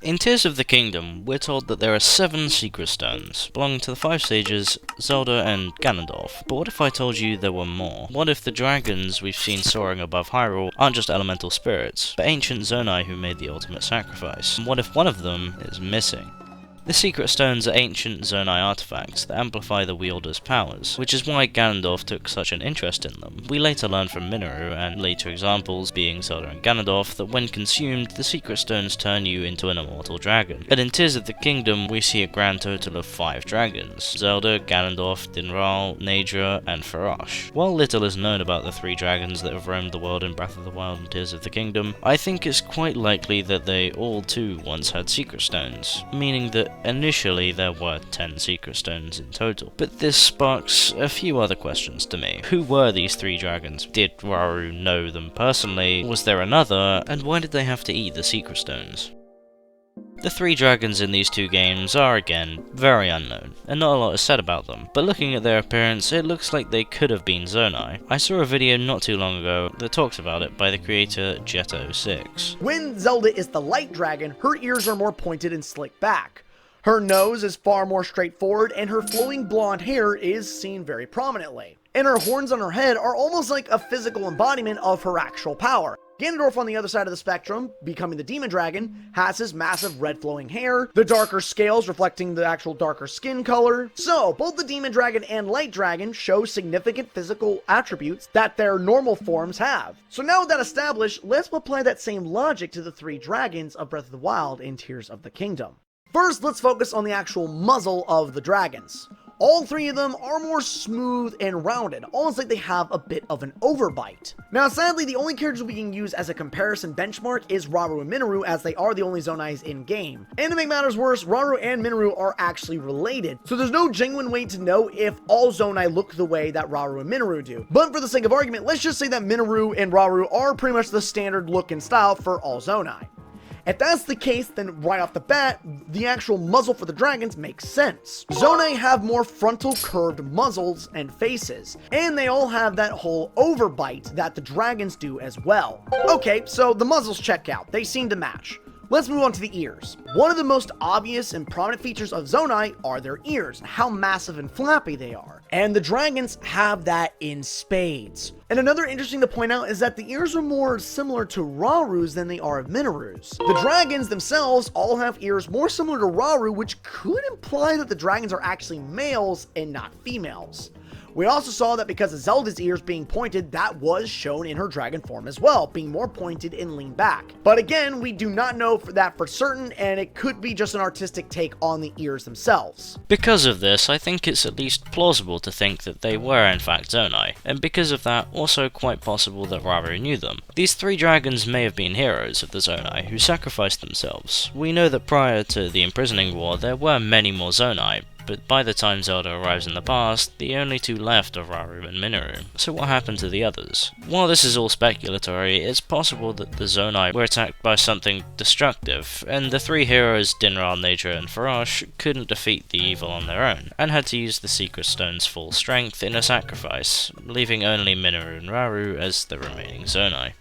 In Tears of the Kingdom, we're told that there are 7 secret stones, belonging to the 5 sages, Zelda and Ganondorf. But what if I told you there were more? What if the dragons we've seen soaring above Hyrule aren't just elemental spirits, but ancient Zonai who made the ultimate sacrifice? And what if one of them is missing? The secret stones are ancient Zonai artifacts that amplify the wielder's powers, which is why Ganondorf took such an interest in them. We later learn from Minoru, and later examples being Zelda and Ganondorf, that when consumed, the secret stones turn you into an immortal dragon. And in Tears of the Kingdom, we see a grand total of 5 dragons: Zelda, Ganondorf, Dinral, Naedra, and Farosh. While little is known about the 3 dragons that have roamed the world in Breath of the Wild and Tears of the Kingdom, I think it's quite likely that they all too once had secret stones, meaning that initially there were 10 secret stones in total. But this sparks a few other questions to me. Who were these 3 dragons? Did Rauru know them personally? Was there another? And why did they have to eat the secret stones? The 3 dragons in these 2 games are, again, very unknown, and not a lot is said about them, but looking at their appearance, it looks like they could have been Zonai. I saw a video not too long ago that talks about it by the creator Jetto6. When Zelda is the light dragon, her ears are more pointed and slicked back. Her nose is far more straightforward, and her flowing blonde hair is seen very prominently. And her horns on her head are almost like a physical embodiment of her actual power. Ganondorf, on the other side of the spectrum, becoming the demon dragon, has his massive red flowing hair, the darker scales reflecting the actual darker skin color. So, both the demon dragon and light dragon show significant physical attributes that their normal forms have. So now with that established, let's apply that same logic to the 3 dragons of Breath of the Wild and Tears of the Kingdom. First, let's focus on the actual muzzle of the dragons. All 3 of them are more smooth and rounded, almost like they have a bit of an overbite. Now sadly, the only characters we can use as a comparison benchmark is Rauru and Minoru, as they are the only Zonais in-game. And to make matters worse, Rauru and Minoru are actually related, so there's no genuine way to know if all Zonai look the way that Rauru and Minoru do. But for the sake of argument, let's just say that Minoru and Rauru are pretty much the standard look and style for all Zonai. If that's the case, then right off the bat, the actual muzzle for the dragons makes sense. Zonai have more frontal curved muzzles and faces, and they all have that whole overbite that the dragons do as well. Okay, so the muzzles check out, they seem to match. Let's move on to the ears. One of the most obvious and prominent features of Zonai are their ears, how massive and flappy they are. And the dragons have that in spades. And another interesting to point out is that the ears are more similar to Rauru's than they are of Minoru's. The dragons themselves all have ears more similar to Rauru, which could imply that the dragons are actually males and not females. We also saw that because of Zelda's ears being pointed, that was shown in her dragon form as well, being more pointed and lean back. But again, we do not know that for certain, and it could be just an artistic take on the ears themselves. Because of this, I think it's at least plausible to think that they were in fact Zonai, and because of that, also quite possible that Rauru knew them. These 3 dragons may have been heroes of the Zonai who sacrificed themselves. We know that prior to the imprisoning war, there were many more Zonai, but by the time Zelda arrives in the past, the only 2 left are Rauru and Minoru. So what happened to the others? While this is all speculatory, it's possible that the Zonai were attacked by something destructive, and the 3 heroes Dinral, Naedra, and Farosh couldn't defeat the evil on their own, and had to use the secret stone's full strength in a sacrifice, leaving only Minoru and Rauru as the remaining Zonai.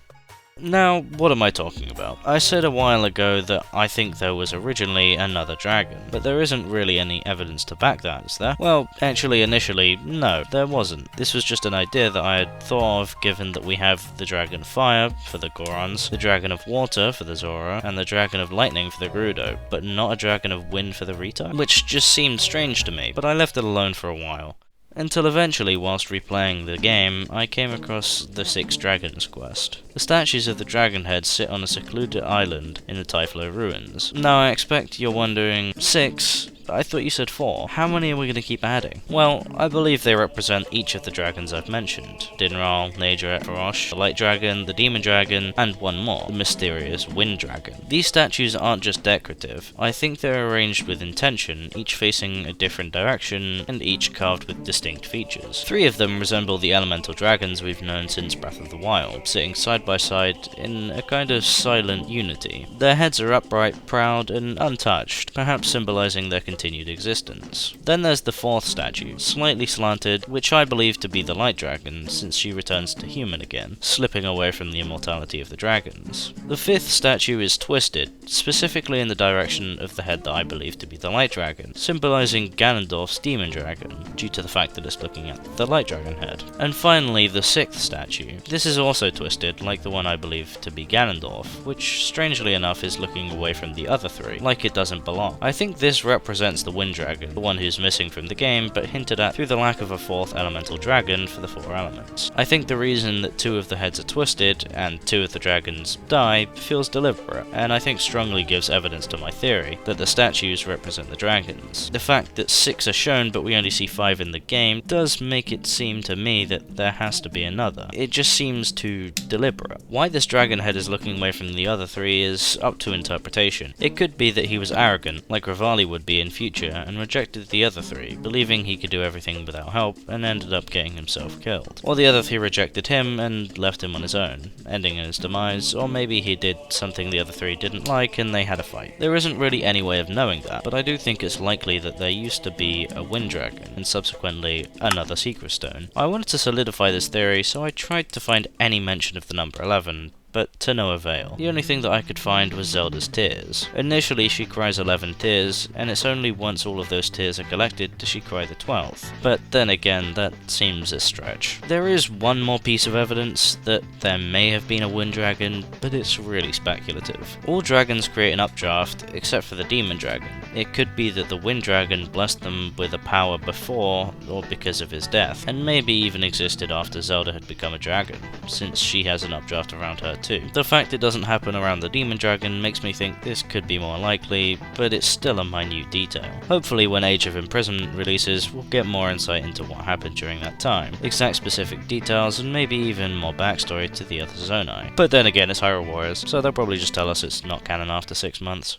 Now, what am I talking about? I said a while ago that I think there was originally another dragon, but there isn't really any evidence to back that, is there? Well, actually, initially, no, there wasn't. This was just an idea that I had thought of, given that we have the Dragon of Fire for the Gorons, the Dragon of Water for the Zora, and the Dragon of Lightning for the Gerudo, but not a Dragon of Wind for the Rita, which just seemed strange to me, but I left it alone for a while. Until eventually, whilst replaying the game, I came across the 6 Dragons quest. The statues of the dragon heads sit on a secluded island in the Typhlo ruins. Now I expect you're wondering, 6? I thought you said 4. How many are we going to keep adding? Well, I believe they represent each of the dragons I've mentioned. Dinral, Naedra, Farosh, the Light Dragon, the Demon Dragon, and one more, the mysterious Wind Dragon. These statues aren't just decorative. I think they're arranged with intention, each facing a different direction, and each carved with distinct features. 3 of them resemble the elemental dragons we've known since Breath of the Wild, sitting side by side in a kind of silent unity. Their heads are upright, proud, and untouched, perhaps symbolizing their continued continued existence. Then there's the fourth statue, slightly slanted, which I believe to be the Light Dragon, since she returns to human again, slipping away from the immortality of the dragons. The fifth statue is twisted, specifically in the direction of the head that I believe to be the Light Dragon, symbolizing Ganondorf's demon dragon, due to the fact that it's looking at the Light Dragon head. And finally, the sixth statue. This is also twisted, like the one I believe to be Ganondorf, which strangely enough is looking away from the other three, like it doesn't belong. I think this represents the Wind Dragon, the one who's missing from the game, but hinted at through the lack of a fourth elemental dragon for the four elements. I think the reason that two of the heads are twisted, and two of the dragons die, feels deliberate, and I think strongly gives evidence to my theory that the statues represent the dragons. The fact that 6 are shown but we only see 5 in the game does make it seem to me that there has to be another. It just seems too deliberate. Why this dragon head is looking away from the other 3 is up to interpretation. It could be that he was arrogant, like Rivali would be in future, and rejected the other 3, believing he could do everything without help, and ended up getting himself killed. Or the other 3 rejected him and left him on his own, ending in his demise, or maybe he did something the other 3 didn't like and they had a fight. There isn't really any way of knowing that, but I do think it's likely that there used to be a Wind Dragon, and subsequently another Secret Stone. I wanted to solidify this theory, so I tried to find any mention of the number 11, but to no avail. The only thing that I could find was Zelda's tears. Initially she cries 11 tears, and it's only once all of those tears are collected does she cry the 12th. But then again, that seems a stretch. There is one more piece of evidence that there may have been a Wind Dragon, but it's really speculative. All dragons create an updraft, except for the Demon Dragon. It could be that the Wind Dragon blessed them with a power before, or because of his death, and maybe even existed after Zelda had become a dragon, since she has an updraft around her too. The fact it doesn't happen around the Demon Dragon makes me think this could be more likely, but it's still a minute detail. Hopefully when Age of Imprisonment releases, we'll get more insight into what happened during that time, exact specific details, and maybe even more backstory to the other Zonai. But then again, it's Hyrule Warriors, so they'll probably just tell us it's not canon after 6 months.